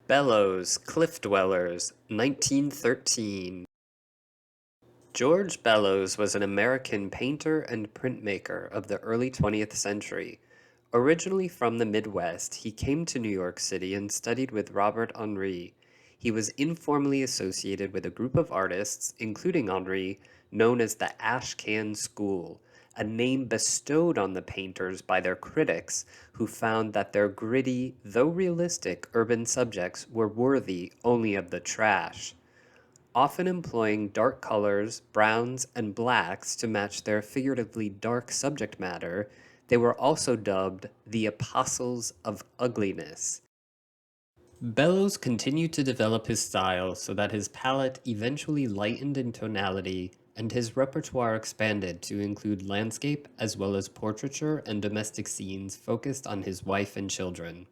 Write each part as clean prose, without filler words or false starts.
Bellows, Cliff Dwellers, 1913. George Bellows was an American painter and printmaker of the early 20th century. Originally from the Midwest, he came to New York City and studied with Robert Henri. He was informally associated with a group of artists, including Henri, known as the Ashcan School, a name bestowed on the painters by their critics, who found that their gritty, though realistic, urban subjects were worthy only of the trash. Often employing dark colors, browns, and blacks to match their figuratively dark subject matter, they were also dubbed the Apostles of Ugliness. Bellows continued to develop his style so that his palette eventually lightened in tonality and his repertoire expanded to include landscape as well as portraiture and domestic scenes focused on his wife and children.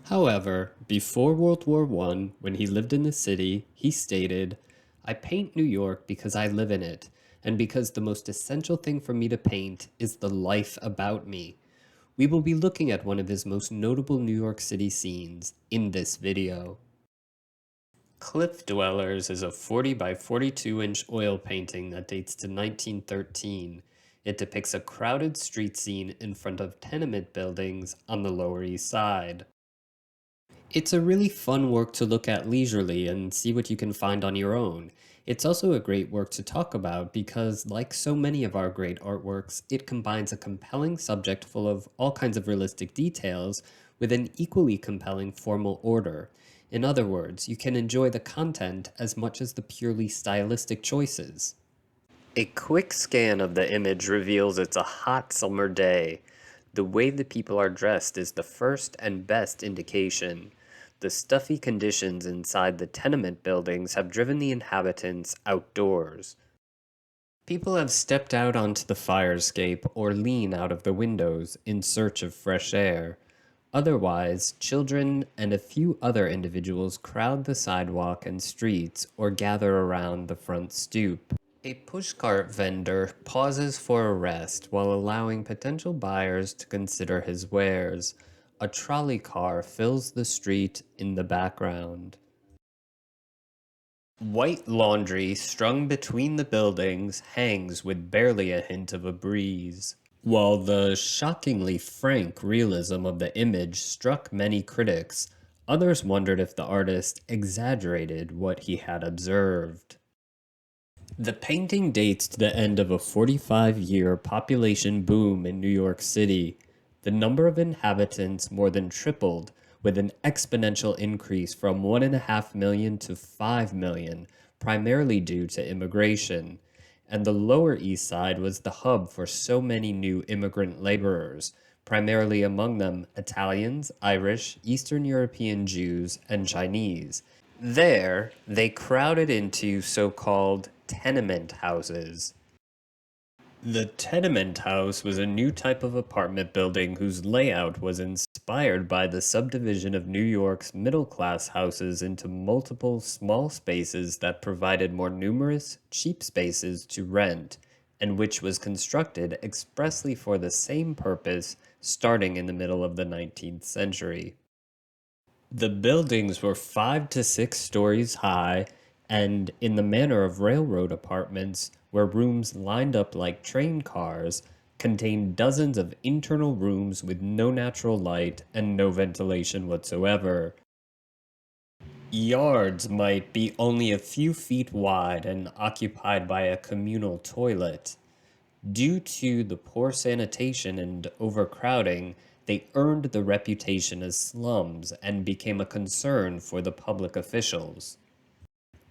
However, before World War I, when he lived in the city, he stated, "I paint New York because I live in it, and because the most essential thing for me to paint is the life about me." We will be looking at one of his most notable New York City scenes in this video. Cliff Dwellers is a 40 by 42-inch oil painting that dates to 1913. It depicts a crowded street scene in front of tenement buildings on the Lower East Side. It's a really fun work to look at leisurely and see what you can find on your own. It's also a great work to talk about because, like so many of our great artworks, it combines a compelling subject full of all kinds of realistic details with an equally compelling formal order. In other words, you can enjoy the content as much as the purely stylistic choices. A quick scan of the image reveals it's a hot summer day. The way the people are dressed is the first and best indication. The stuffy conditions inside the tenement buildings have driven the inhabitants outdoors. People have stepped out onto the fire escape or lean out of the windows in search of fresh air. Otherwise, children and a few other individuals crowd the sidewalk and streets or gather around the front stoop. A pushcart vendor pauses for a rest while allowing potential buyers to consider his wares. A trolley car fills the street in the background. White laundry strung between the buildings hangs with barely a hint of a breeze. While the shockingly frank realism of the image struck many critics, others wondered if the artist exaggerated what he had observed. The painting dates to the end of a 45-year population boom in New York City. The number of inhabitants more than tripled, with an exponential increase from 1.5 million to 5 million, primarily due to immigration. And the Lower East Side was the hub for so many new immigrant laborers, primarily among them Italians, Irish, Eastern European Jews, and Chinese. There, they crowded into so-called tenement houses. The tenement house was a new type of apartment building whose layout was inspired by the subdivision of New York's middle-class houses into multiple small spaces that provided more numerous, cheap spaces to rent, and which was constructed expressly for the same purpose starting in the middle of the 19th century. The buildings were 5 to 6 stories high, and in the manner of railroad apartments, where rooms lined up like train cars, contained dozens of internal rooms with no natural light and no ventilation whatsoever. Yards might be only a few feet wide and occupied by a communal toilet. Due to the poor sanitation and overcrowding, they earned the reputation as slums and became a concern for the public officials.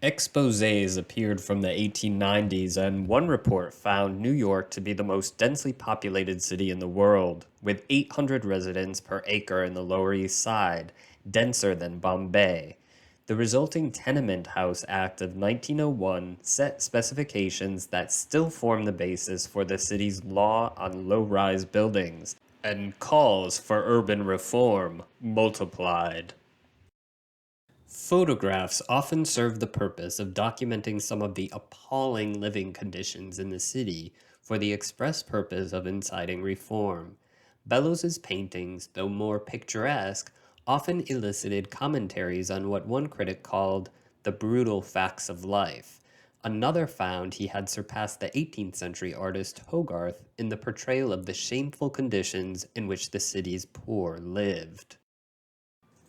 Exposés appeared from the 1890s, and one report found New York to be the most densely populated city in the world, with 800 residents per acre in the Lower East Side, denser than Bombay. The resulting Tenement House Act of 1901 set specifications that still form the basis for the city's law on low-rise buildings, and calls for urban reform multiplied. Photographs often serve the purpose of documenting some of the appalling living conditions in the city for the express purpose of inciting reform. Bellows's paintings, though more picturesque, often elicited commentaries on what one critic called the brutal facts of life. Another found he had surpassed the 18th century artist Hogarth in the portrayal of the shameful conditions in which the city's poor lived.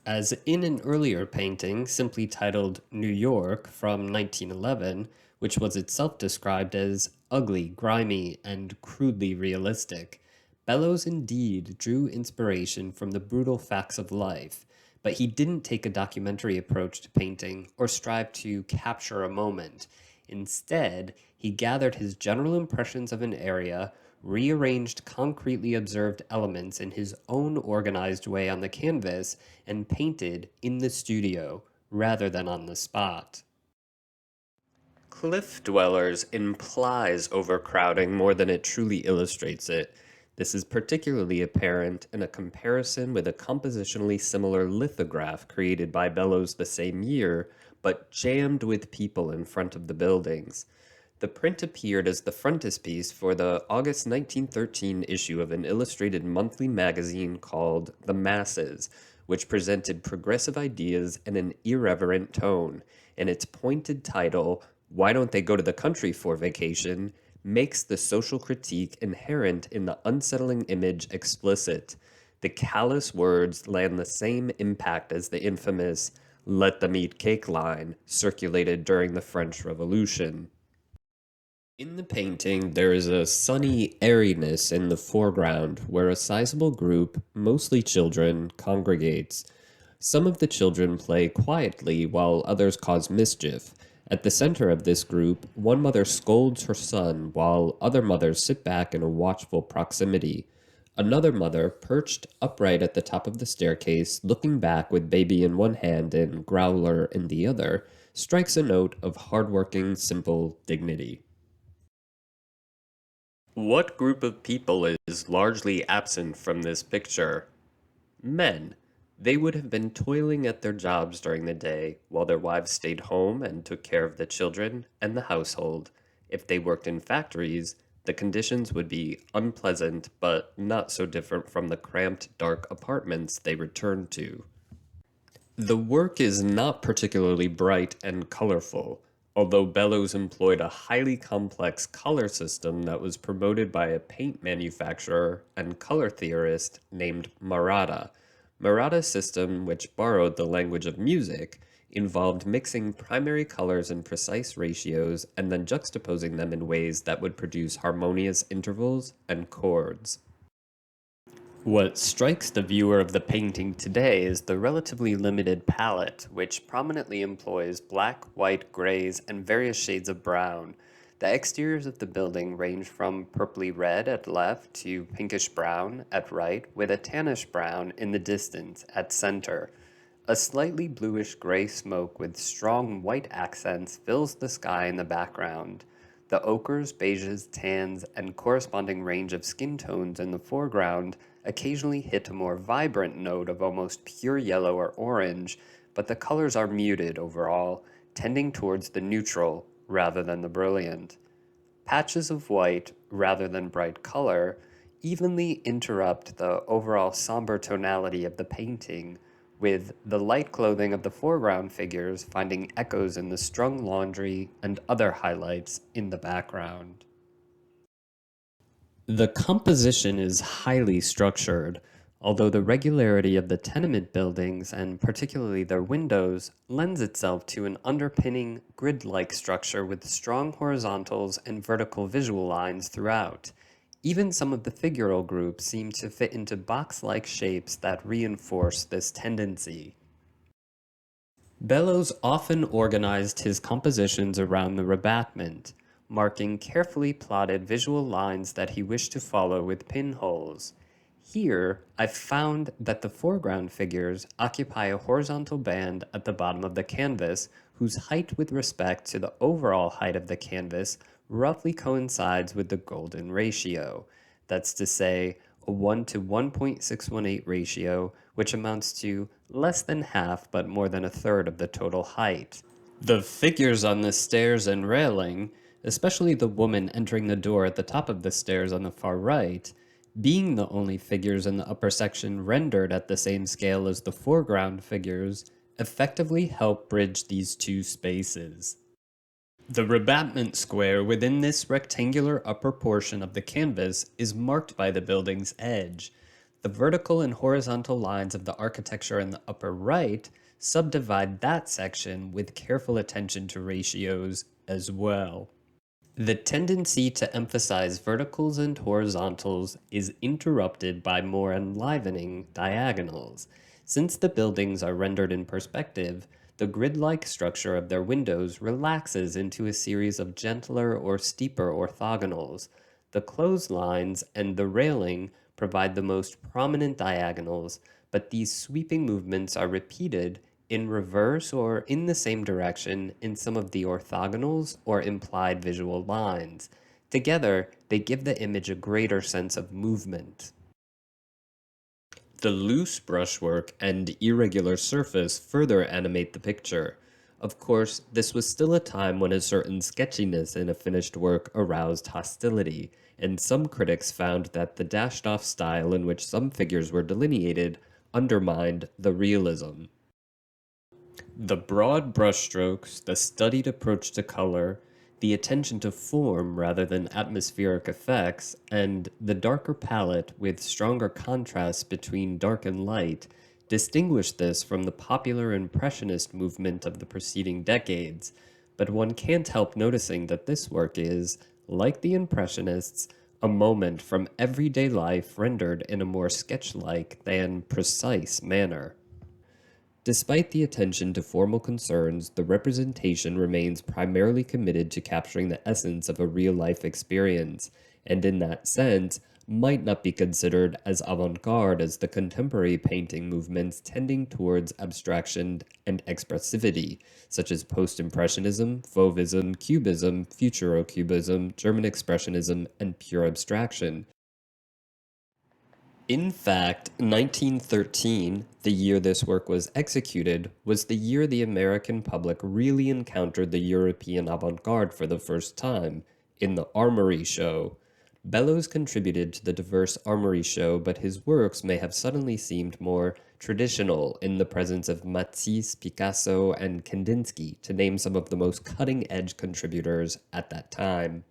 As in an earlier painting, simply titled New York from 1911, which was itself described as ugly, grimy, and crudely realistic, Bellows indeed drew inspiration from the brutal facts of life, but he didn't take a documentary approach to painting or strive to capture a moment. Instead, he gathered his general impressions of an area, rearranged concretely observed elements in his own organized way on the canvas, and painted in the studio rather than on the spot. Cliff Dwellers implies overcrowding more than it truly illustrates it. This is particularly apparent in a comparison with a compositionally similar lithograph created by Bellows the same year, but jammed with people in front of the buildings. The print appeared as the frontispiece for the August 1913 issue of an illustrated monthly magazine called The Masses, which presented progressive ideas in an irreverent tone, and its pointed title, Why Don't They Go to the Country for Vacation?, makes the social critique inherent in the unsettling image explicit. The callous words land the same impact as the infamous "let them eat cake" line circulated during the French Revolution. In the painting, there is a sunny airiness in the foreground where a sizable group, mostly children, congregates. Some of the children play quietly while others cause mischief. At the center of this group, one mother scolds her son while other mothers sit back in a watchful proximity. Another mother, perched upright at the top of the staircase, looking back with baby in one hand and growler in the other, strikes a note of hardworking, simple dignity. What group of people is largely absent from this picture? Men. They would have been toiling at their jobs during the day while their wives stayed home and took care of the children and the household. If they worked in factories, the conditions would be unpleasant but not so different from the cramped, dark apartments they returned to. The work is not particularly bright and colorful, although Bellows employed a highly complex color system that was promoted by a paint manufacturer and color theorist named Maratta. Maratta's system, which borrowed the language of music, involved mixing primary colors in precise ratios and then juxtaposing them in ways that would produce harmonious intervals and chords. What strikes the viewer of the painting today is the relatively limited palette, which prominently employs black, white, grays, and various shades of brown. The exteriors of the building range from purpley red at left to pinkish brown at right, with a tannish brown in the distance at center. A slightly bluish gray smoke with strong white accents fills the sky in the background. The ochres, beiges, tans, and corresponding range of skin tones in the foreground occasionally hit a more vibrant note of almost pure yellow or orange, but the colors are muted overall, tending towards the neutral rather than the brilliant. Patches of white, rather than bright color, evenly interrupt the overall somber tonality of the painting, with the light clothing of the foreground figures finding echoes in the strung laundry and other highlights in the background. The composition is highly structured, although the regularity of the tenement buildings, and particularly their windows, lends itself to an underpinning grid-like structure with strong horizontals and vertical visual lines throughout. Even some of the figural groups seem to fit into box-like shapes that reinforce this tendency. Bellows often organized his compositions around the rebatment, marking carefully plotted visual lines that he wished to follow with pinholes. Here, I've found that the foreground figures occupy a horizontal band at the bottom of the canvas whose height with respect to the overall height of the canvas roughly coincides with the golden ratio. That's to say, a 1 to 1.618 ratio, which amounts to less than half but more than a third of the total height. The figures on the stairs and railing, especially the woman entering the door at the top of the stairs on the far right, Being the only figures in the upper section rendered at the same scale as the foreground figures effectively help bridge these two spaces. The rebatment square within this rectangular upper portion of the canvas is marked by the building's edge. The vertical and horizontal lines of the architecture in the upper right subdivide that section with careful attention to ratios as well. The tendency to emphasize verticals and horizontals is interrupted by more enlivening diagonals. Since the buildings are rendered in perspective, the grid-like structure of their windows relaxes into a series of gentler or steeper orthogonals. The clotheslines and the railing provide the most prominent diagonals, but these sweeping movements are repeated in reverse or in the same direction in some of the orthogonals or implied visual lines. Together, they give the image a greater sense of movement. The loose brushwork and irregular surface further animate the picture. Of course, this was still a time when a certain sketchiness in a finished work aroused hostility, and some critics found that the dashed-off style in which some figures were delineated undermined the realism. The broad brushstrokes, the studied approach to color, the attention to form rather than atmospheric effects, and the darker palette with stronger contrasts between dark and light distinguish this from the popular Impressionist movement of the preceding decades, but one can't help noticing that this work is, like the Impressionists, a moment from everyday life rendered in a more sketch-like than precise manner. Despite the attention to formal concerns, the representation remains primarily committed to capturing the essence of a real-life experience, and in that sense, might not be considered as avant-garde as the contemporary painting movements tending towards abstraction and expressivity, such as post-impressionism, fauvism, cubism, futuro-cubism, German expressionism, and pure abstraction. In fact, 1913, the year this work was executed, was the year the American public really encountered the European avant-garde for the first time, in the Armory Show. Bellows contributed to the diverse Armory Show, but his works may have suddenly seemed more traditional in the presence of Matisse, Picasso, and Kandinsky, to name some of the most cutting-edge contributors at that time.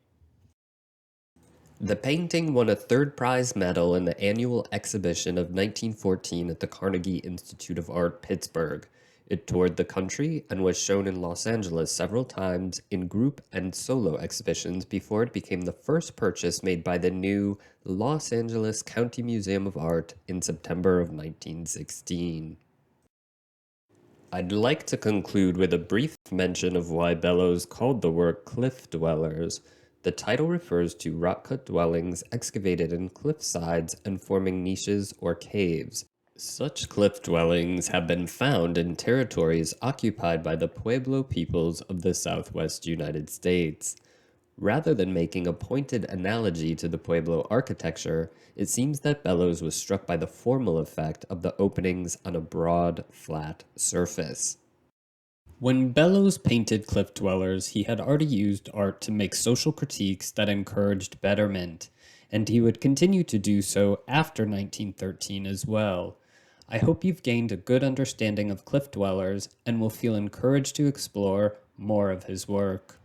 The painting won a third prize medal in the annual exhibition of 1914 at the Carnegie Institute of Art, Pittsburgh. It toured the country and was shown in Los Angeles several times in group and solo exhibitions before it became the first purchase made by the new Los Angeles County Museum of Art in September of 1916. I'd like to conclude with a brief mention of why Bellows called the work Cliff Dwellers. The title refers to rock-cut dwellings excavated in cliff sides and forming niches or caves. Such cliff dwellings have been found in territories occupied by the Pueblo peoples of the southwest United States. Rather than making a pointed analogy to the Pueblo architecture, it seems that Bellows was struck by the formal effect of the openings on a broad, flat surface. When Bellows painted Cliff Dwellers, he had already used art to make social critiques that encouraged betterment, and he would continue to do so after 1913 as well. I hope you've gained a good understanding of Cliff Dwellers and will feel encouraged to explore more of his work.